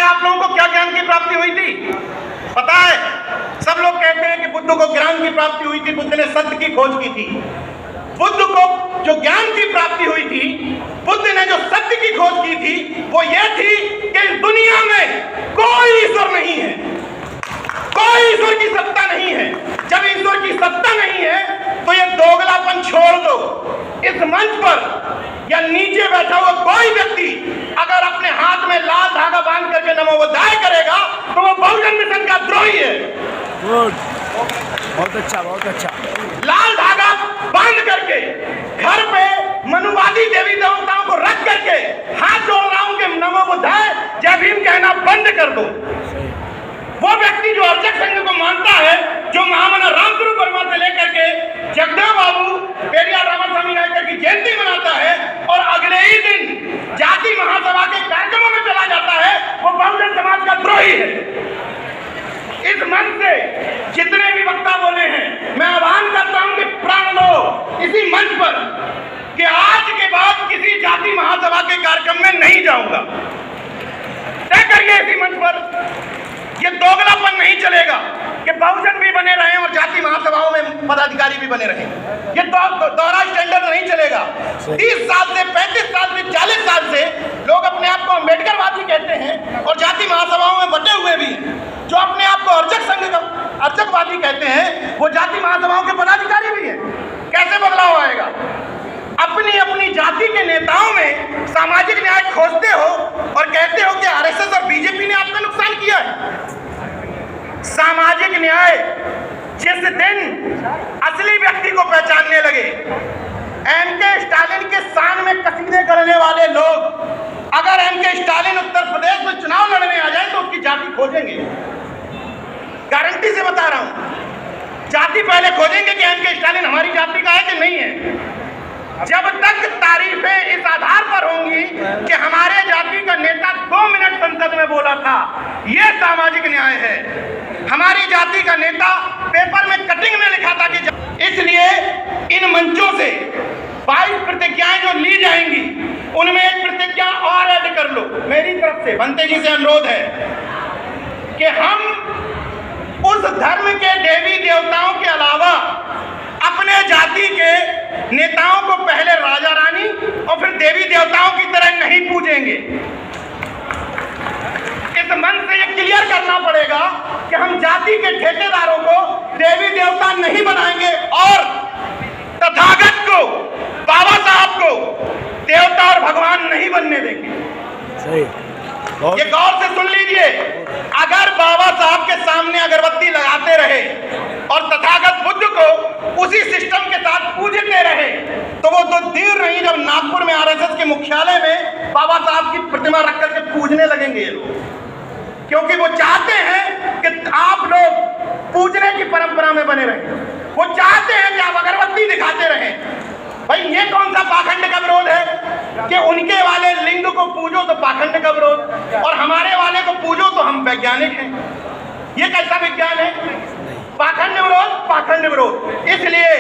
आप लोगों को क्या ज्ञान की प्राप्ति हुई थी पता है? सब लोग कहते हैं कि बुद्ध को ज्ञान की प्राप्ति हुई थी, बुद्ध ने सत्य की खोज की थी। बुद्ध को जो ज्ञान की प्राप्ति हुई थी, बुद्ध ने जो सत्य की खोज की थी, वो ये थी कि इस दुनिया में कोई ईश्वर नहीं है, कोई ईश्वर की सत्ता नहीं है। जब ईश्वर की सत्ता नहीं है तो ये दोगलापन छोड़ दो। इस मंच पर या नीचे बैठा हुआ कोई व्यक्ति अगर अपने हाथ में लाल धागा बांध करके नमो बुद्धाय करेगा तो वो बहुजन मिशन का द्रोही है। बहुत अच्छा, बहुत अच्छा। लाल धागा बांध करके घर पे मनुवादी देवी देवताओं को रख करके हाथ जोड़ रहा हूं कि नमो बुद्धाय जय भीम कहना बंद कर दो। वो व्यक्ति जो अर्चक संघ को मानता है, जो महामना रामस्वरूप वर्मा से लेकर के जगदेव बाबू पेरियार रामास्वामी नायकर की जयंती मनाता है और अगले ही दिन जाति महासभा के कार्यक्रमों में चला जाता है, वो बहुजन समाज का द्रोही है। इस मंच से जितने भी वक्ता बोले हैं, मैं आह्वान करता हूं कि प्राण लो इसी मंच पर कि आज के बाद किसी जाति महासभा के कार्यक्रम में नहीं जाऊंगा। तय करिए इसी मंच पर, ये दोगलापन नहीं चलेगा कि बहुजन भी बने रहे और जाति महासभाओं में पदाधिकारी भी बने रहे। ये दोहरा स्टैंडर्ड नहीं चलेगा। 30 साल से 35 साल से 40 साल से लोग अपने आप को अम्बेडकरवादी कहते हैं और जाति महासभाओं में बटे हुए भी जो अपने आप को अर्चक संघ का अर्चकवादी कहते हैं, वो जाति महासभाओं के पदाधिकारी भी हैं। कैसे बदलाव आएगा? अपनी अपनी जाति के नेताओं में सामाजिक न्याय खोजते हो और कहते हो कि आरएसएस और बीजेपी ने आपका नुकसान किया है। सामाजिक न्याय जिस दिन असली व्यक्ति को पहचानने लगे, एमके स्टालिन के शान में कसीदे करने वाले लोग अगर एमके स्टालिन उत्तर प्रदेश में चुनाव लड़ने आ जाए तो उसकी जाति खोजेंगे। गारंटी से बता रहा हूं, जाति पहले खोजेंगे कि एमके स्टालिन हमारी जाति का है कि नहीं है। जब तक तारीफें इस आधार पर होंगी कि हमारे जाति का नेता 2 मिनट संसद में बोला था, यह सामाजिक न्याय है। हमारी जाति का नेता पेपर में कटिंग में लिखा था कि इसलिए इन मंचों से 22 प्रतिज्ञाएं जो ली जाएंगी, उनमें एक प्रतिज्ञा और ऐड कर लो। मेरी तरफ से बंते जी से अनुरोध है कि हम उस धर्म के देवी देवताओं के अलावा अपने जाति के नेताओं को पहले राजा रानी और फिर देवी देवताओं की तरह नहीं पूजेंगे। इस मन से यह क्लियर करना पड़ेगा कि हम जाति के ठेकेदारों को देवी देवता नहीं बनाएंगे और तथागत को, बाबा साहब को देवता और भगवान नहीं बनने देंगे। सही। ये गौर से सुन लीजिए, अगर बाबा साहब के सामने अगरबत्ती लगाते रहे और तथागत बुद्ध को उसी सिस्टम के साथ पूजते रहे तो वो तो देर नहीं जब नागपुर में आरएसएस के मुख्यालय में बाबा साहब की प्रतिमा रख करके पूजने लगेंगे ये लोग, क्योंकि वो चाहते हैं कि आप लोग पूजने की परंपरा में बने रहें। वो चाहते हैं कि आप अगरबत्ती दिखाते रहें। भाई ये कौन सा पाखंड का विरोध है कि उनके वाले लिंग को पूजो तो पाखंड का विरोध और हमारे वाले को पूजो तो हम वैज्ञानिक हैं? ये कैसा विज्ञान है? पाखंड विरोध, पाखंड विरोध। इसलिए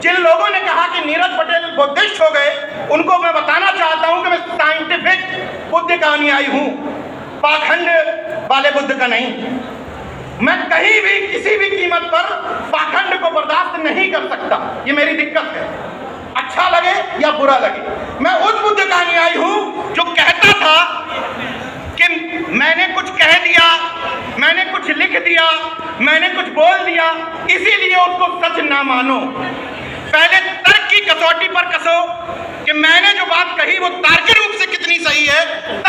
जिन लोगों ने कहा कि नीरज पटेल बुद्धिस्ट हो गए, उनको मैं बताना चाहता हूं कि मैं साइंटिफिक बुद्ध का अनुयायी हूं, पाखंड वाले बुद्ध का नहीं। मैं कहीं भी किसी भी कीमत पर पाखंड को बर्दाश्त नहीं कर सकता। ये मेरी दिक्कत है, अच्छा लगे या बुरा लगे। मैं उस बुद्ध का अनुयायी हूं जो कहता था कि मैंने कुछ कह दिया, मैंने कुछ लिख दिया, मैंने कुछ बोल दिया, इसीलिए उसको सच ना मानो। पहले तर्क की कसौटी पर कसो कि मैंने जो बात कही वो तार्किक रूप से कितनी सही है, तब